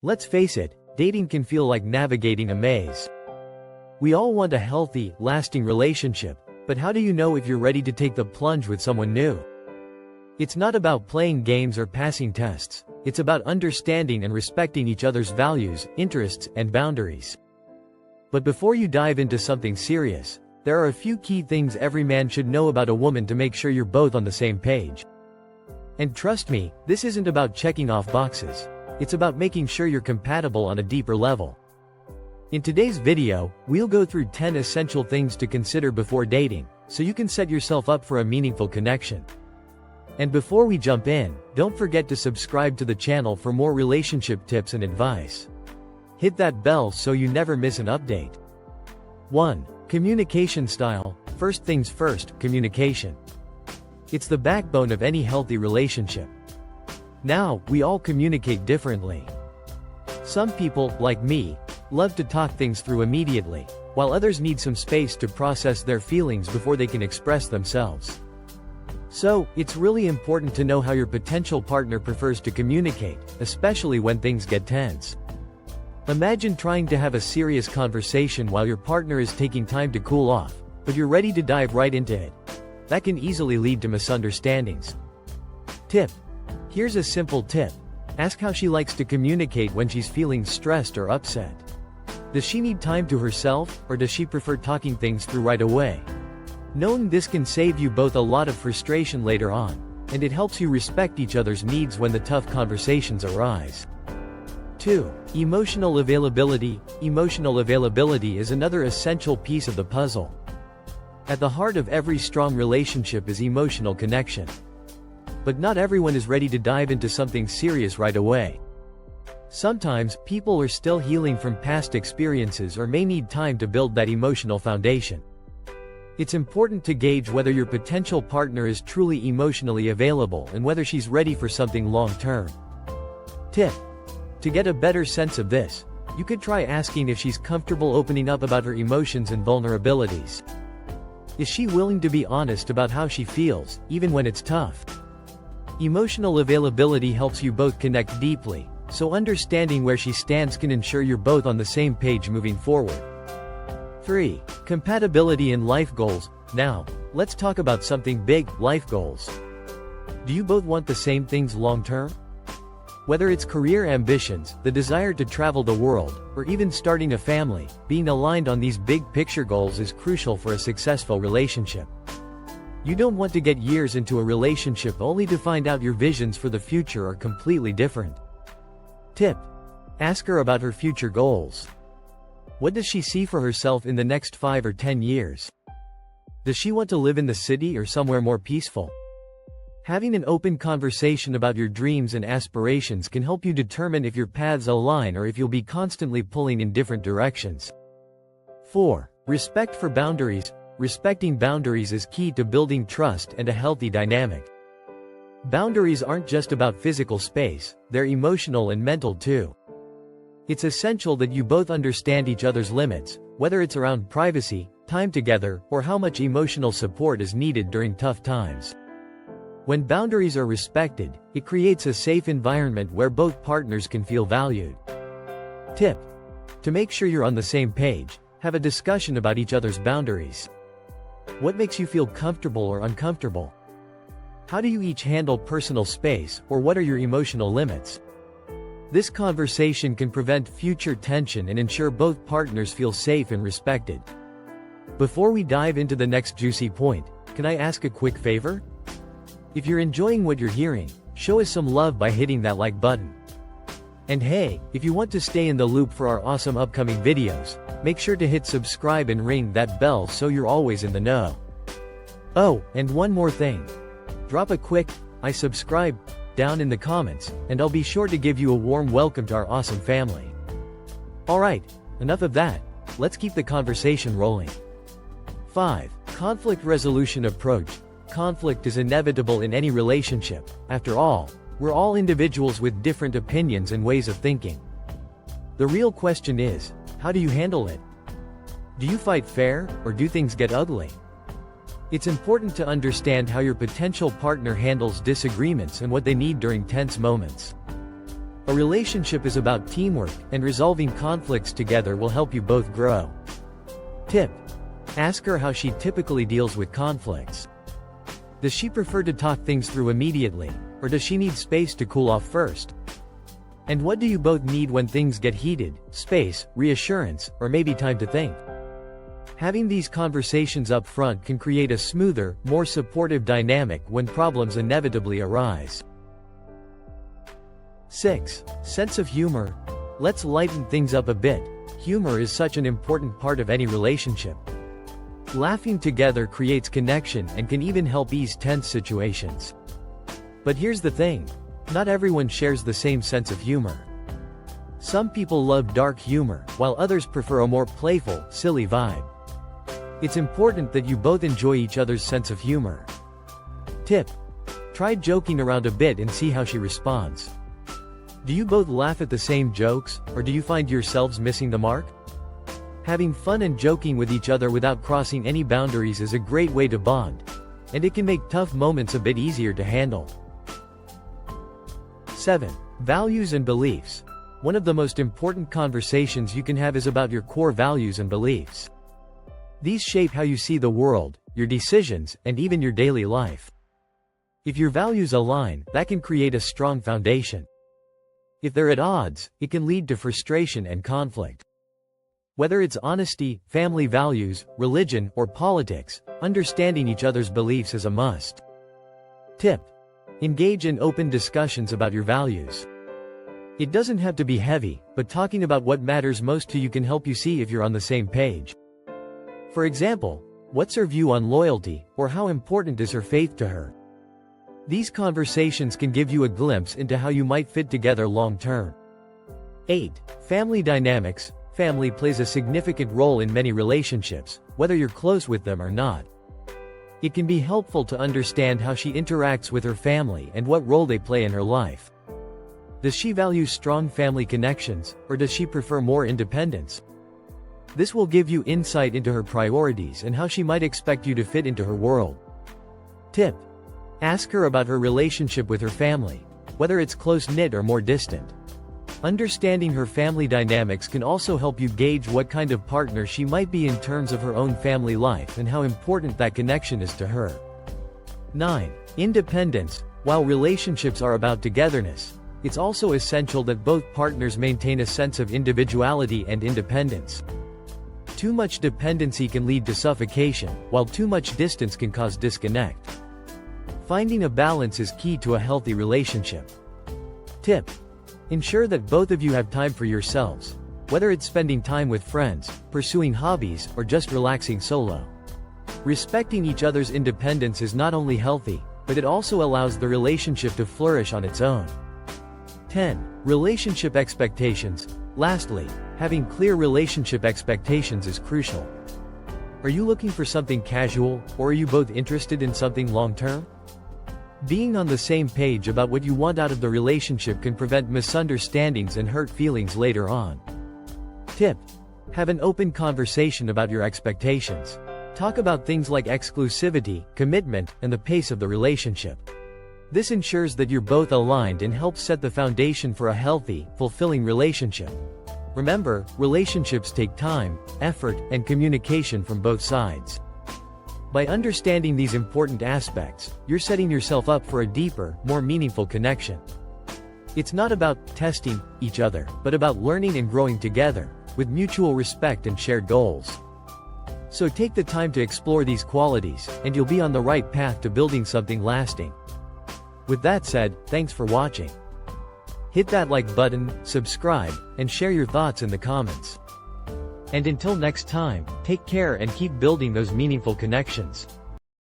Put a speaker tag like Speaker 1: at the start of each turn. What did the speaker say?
Speaker 1: Let's face it, dating can feel like navigating a maze. We all want a healthy, lasting relationship, but how do you know if you're ready to take the plunge with someone new? It's not about playing games or passing tests, it's about understanding and respecting each other's values, interests, and boundaries. But before you dive into something serious, there are a few key things every man should know about a woman to make sure you're both on the same page. And trust me, this isn't about checking off boxes. It's about making sure you're compatible on a deeper level. In today's video, we'll go through 10 essential things to consider before dating, so you can set yourself up for a meaningful connection. And before we jump in, don't forget to subscribe to the channel for more relationship tips and advice. Hit that bell so you never miss an update. 1. Communication style. First things first, communication. It's the backbone of any healthy relationship. Now, we all communicate differently. Some people, like me, love to talk things through immediately, while others need some space to process their feelings before they can express themselves. So, it's really important to know how your potential partner prefers to communicate, especially when things get tense. Imagine trying to have a serious conversation while your partner is taking time to cool off, but you're ready to dive right into it. That can easily lead to misunderstandings. Tip. Here's a simple tip. Ask how she likes to communicate when she's feeling stressed or upset. Does she need time to herself, or does she prefer talking things through right away? Knowing this can save you both a lot of frustration later on, and it helps you respect each other's needs when the tough conversations arise. 2. Emotional availability. Emotional availability is another essential piece of the puzzle. At the heart of every strong relationship is emotional connection. But not everyone is ready to dive into something serious right away. Sometimes, people are still healing from past experiences or may need time to build that emotional foundation. It's important to gauge whether your potential partner is truly emotionally available and whether she's ready for something long-term. Tip. To get a better sense of this, you could try asking if she's comfortable opening up about her emotions and vulnerabilities. Is she willing to be honest about how she feels, even when it's tough? Emotional availability helps you both connect deeply, so understanding where she stands can ensure you're both on the same page moving forward. 3. Compatibility in life goals. Now, let's talk about something big, life goals. Do you both want the same things long-term? Whether it's career ambitions, the desire to travel the world, or even starting a family, being aligned on these big picture goals is crucial for a successful relationship. You don't want to get years into a relationship only to find out your visions for the future are completely different. Tip. Ask her about her future goals. What does she see for herself in the next 5 or 10 years? Does she want to live in the city or somewhere more peaceful? Having an open conversation about your dreams and aspirations can help you determine if your paths align or if you'll be constantly pulling in different directions. 4. Respect for boundaries. Respecting boundaries is key to building trust and a healthy dynamic. Boundaries aren't just about physical space, they're emotional and mental too. It's essential that you both understand each other's limits, whether it's around privacy, time together, or how much emotional support is needed during tough times. When boundaries are respected, it creates a safe environment where both partners can feel valued. Tip. To make sure you're on the same page, have a discussion about each other's boundaries. What makes you feel comfortable or uncomfortable? How do you each handle personal space, or what are your emotional limits? This conversation can prevent future tension and ensure both partners feel safe and respected. Before we dive into the next juicy point, can I ask a quick favor? If you're enjoying what you're hearing, show us some love by hitting that like button. And hey, if you want to stay in the loop for our awesome upcoming videos, make sure to hit subscribe and ring that bell so you're always in the know. Oh, and one more thing. Drop a quick, I subscribe, down in the comments, and I'll be sure to give you a warm welcome to our awesome family. Alright, enough of that, let's keep the conversation rolling. 5. Conflict resolution approach. Conflict is inevitable in any relationship. After all, we're all individuals with different opinions and ways of thinking. The real question is, how do you handle it? Do you fight fair, or do things get ugly? It's important to understand how your potential partner handles disagreements and what they need during tense moments. A relationship is about teamwork, and resolving conflicts together will help you both grow. Tip: ask her how she typically deals with conflicts. Does she prefer to talk things through immediately, or does she need space to cool off first? And what do you both need when things get heated? Space, reassurance, or maybe time to think? Having these conversations up front can create a smoother, more supportive dynamic when problems inevitably arise. 6. Sense of humor. Let's lighten things up a bit. Humor is such an important part of any relationship. Laughing together creates connection and can even help ease tense situations. But here's the thing: not everyone shares the same sense of humor. Some people love dark humor, while others prefer a more playful, silly vibe. It's important that you both enjoy each other's sense of humor. Tip: try joking around a bit and see how she responds. Do you both laugh at the same jokes, or do you find yourselves missing the mark? Having fun and joking with each other without crossing any boundaries is a great way to bond, and it can make tough moments a bit easier to handle. 7. Values and beliefs. One of the most important conversations you can have is about your core values and beliefs. These shape how you see the world, your decisions, and even your daily life. If your values align, that can create a strong foundation. If they're at odds, it can lead to frustration and conflict. Whether it's honesty, family values, religion, or politics, understanding each other's beliefs is a must. Tip: engage in open discussions about your values. It doesn't have to be heavy, but talking about what matters most to you can help you see if you're on the same page. For example, what's her view on loyalty, or how important is her faith to her? These conversations can give you a glimpse into how you might fit together long term. 8. Family dynamics. Family plays a significant role in many relationships, whether you're close with them or not. It can be helpful to understand how she interacts with her family and what role they play in her life. Does she value strong family connections, or does she prefer more independence? This will give you insight into her priorities and how she might expect you to fit into her world. Tip: ask her about her relationship with her family, whether it's close-knit or more distant. Understanding her family dynamics can also help you gauge what kind of partner she might be in terms of her own family life and how important that connection is to her. 9. Independence. While relationships are about togetherness, it's also essential that both partners maintain a sense of individuality and independence. Too much dependency can lead to suffocation, while too much distance can cause disconnect. Finding a balance is key to a healthy relationship. Tip: ensure that both of you have time for yourselves, whether it's spending time with friends, pursuing hobbies, or just relaxing solo. Respecting each other's independence is not only healthy, but it also allows the relationship to flourish on its own. 10. Relationship expectations. Lastly, having clear relationship expectations is crucial. Are you looking for something casual, or are you both interested in something long-term? Being on the same page about what you want out of the relationship can prevent misunderstandings and hurt feelings later on. Tip: have an open conversation about your expectations. Talk about things like exclusivity, commitment, and the pace of the relationship. This ensures that you're both aligned and helps set the foundation for a healthy, fulfilling relationship. Remember, relationships take time, effort, and communication from both sides. By understanding these important aspects, you're setting yourself up for a deeper, more meaningful connection. It's not about testing each other, but about learning and growing together, with mutual respect and shared goals. So take the time to explore these qualities, and you'll be on the right path to building something lasting. With that said, thanks for watching. Hit that like button, subscribe, and share your thoughts in the comments. And until next time, take care and keep building those meaningful connections.